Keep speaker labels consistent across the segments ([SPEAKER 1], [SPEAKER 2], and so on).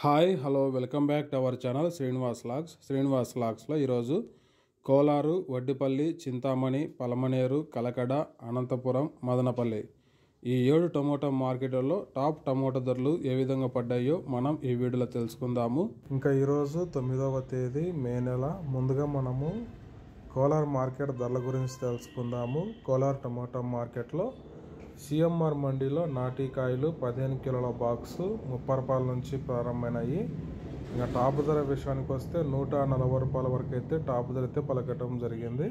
[SPEAKER 1] Hi hello welcome back to our channel Srinivas లాగ్స్లో ఈరోజు కోలారు, వడ్డిపల్లి, చింతామణి, పలమనేరు, కలకడ, అనంతపురం, మదనపల్లి ఈ 7 టమోటా మార్కెట్లలో టాప్ టమోటా ధరలు ఏ విధంగా పడ్డాయో మనం ఈ వీడియోలో తెలుసుకుందాము. ఇంకా ఈరోజు 9వ తేదీ మే నెల. ముందుగా మనము కోలార్ మార్కెట్ ధరల గురించి తెలుసుకుందాము. కోలార్ టమోటా మార్కెట్లో సిఎంఆర్ మండీలో నాటికాయలు 15 కిలోల బాక్సు 30 రూపాయల నుంచి ప్రారంభమైనాయి. ఇంకా టాప్ ధర విషయానికి వస్తే 140 రూపాయల వరకు అయితే టాప్ ధర అయితే పలకటం జరిగింది.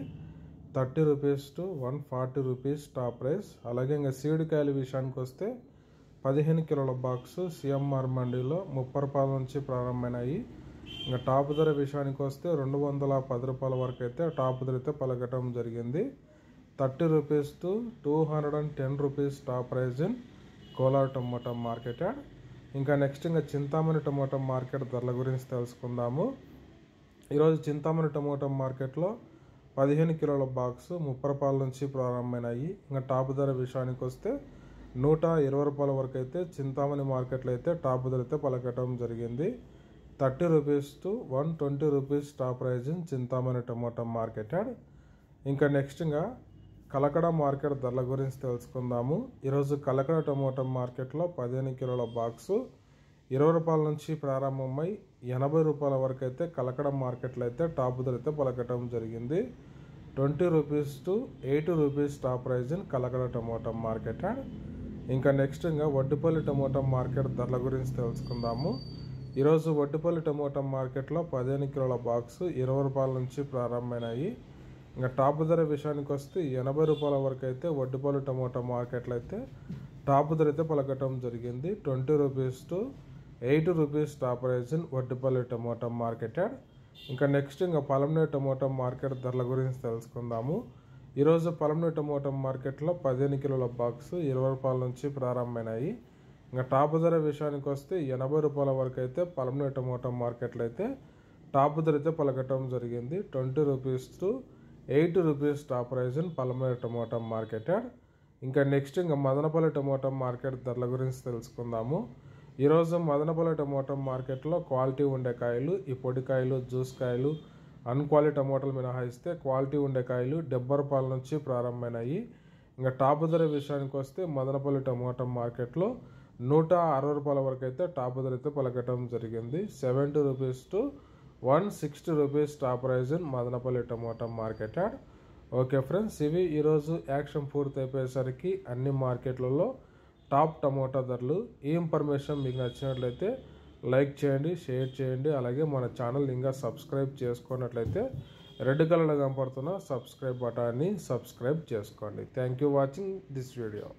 [SPEAKER 1] 30 rupees to 140 rupees top price. అలాగే ఇంకా సీడ్ కాయల విషయానికి వస్తే 15 కిలోల బాక్సు సిఎంఆర్ మండీలో 30 రూపాయల నుంచి ప్రారంభమైనాయి. ఇంకా టాప్ ధర విషయానికి వస్తే 210 రూపాయల వరకు అయితే టాప్ ధర అయితే పలకటం జరిగింది. 30 rupees to 210 rupees top price in Kolar tomato market. ఇంకా నెక్స్ట్ ఇంకా చింతామణి టమోటా మార్కెట్ ధరల గురించి తెలుసుకుందాము. ఈరోజు చింతామణి టమోటా మార్కెట్లో 15 కిలోల బాక్సు 30 రూపాయల నుంచి ప్రారంభమైనాయి. ఇంకా టాప్ ధర విషయానికి వస్తే 120 రూపాయల వరకు అయితే చింతామణి మార్కెట్లో అయితే టాప్ ధర అయితే పలకటం జరిగింది. 30 rupees to 120 rupees top price in Chintamani tomato market. ఇంకా నెక్స్ట్ ఇంకా కలకడ మార్కెట్ ధరల గురించి తెలుసుకుందాము. ఈరోజు కలకడ టమోటా మార్కెట్లో 15 కిలోల బాక్సు 20 రూపాయల నుంచి ప్రారంభమై 80 రూపాయల వరకు అయితే కలకడ మార్కెట్లో అయితే టాప్ ధర అయితే పలకటం జరిగింది. 20 rupees to 80 rupees top price in Kalakada tomato market. ఇంకా నెక్స్ట్ ఇంకా వడ్డిపల్లి టమోటా మార్కెట్ ధరల గురించి తెలుసుకుందాము. ఈరోజు వడ్డిపల్లి టమోటా మార్కెట్లో 15 కిలోల బాక్సు 20 రూపాయల నుంచి ప్రారంభమైనాయి. ఇంకా టాప్ ధర విషయానికి వస్తే 80 రూపాయల వరకు అయితే వడ్డిపల్లి టమోటా మార్కెట్లో అయితే టాప్ ధర అయితే పలకటం జరిగింది. 20 rupees to 80 rupees top price in Vaddipalli tomato market. ఇంకా నెక్స్ట్ ఇంకా పలమనేరు టమోటా మార్కెట్ ధరల గురించి తెలుసుకుందాము. ఈరోజు పలమనేరు టమోటా మార్కెట్లో 15 కిలోల బాక్సు 20 రూపాయల నుంచి ప్రారంభమైనాయి. ఇంకా టాప్ ధర విషయానికి వస్తే 80 రూపాయల వరకు అయితే పలమనేరు టమోటా మార్కెట్లో అయితే టాప్ ధర అయితే పలకటం జరిగింది. 20 rupees to 80 rupees top price in Palamaner tomato market. ఇంకా నెక్స్ట్ ఇంకా మదనపల్లి టమోటా మార్కెట్ ధరల గురించి తెలుసుకుందాము. ఈరోజు మదనపల్లి టమోటా మార్కెట్లో క్వాలిటీ ఉండే కాయలు, ఈ పొడి కాయలు, జ్యూస్ కాయలు, అన్క్వాలిటీ టమోటాలు మినహాయిస్తే క్వాలిటీ ఉండే కాయలు 70 రూపాయల నుంచి ప్రారంభమైనాయి. ఇంకా టాప్ ధర విషయానికి వస్తే మదనపల్లి టమోటా మార్కెట్లో 160 రూపాయల వరకు అయితే టాప్ ధర అయితే పలకటం జరిగింది. 70 rupees to 160 rupees top price in Madanapalle tomato market. Okay friends, ఇవి ఈరోజు యాక్షన్ పూర్తి అయిపోయేసరికి అన్ని మార్కెట్లలో టాప్ టమోటా ధరలు. ఈ ఇన్ఫర్మేషన్ మీకు నచ్చినట్లయితే లైక్ చేయండి, షేర్ చేయండి. అలాగే మన ఛానల్ ఇంకా సబ్స్క్రైబ్ చేసుకున్నట్లయితే రెడ్ కలర్లో కనపడుతున్న సబ్స్క్రైబ్ బటన్ని సబ్స్క్రైబ్ చేసుకోండి. Thank you watching this video.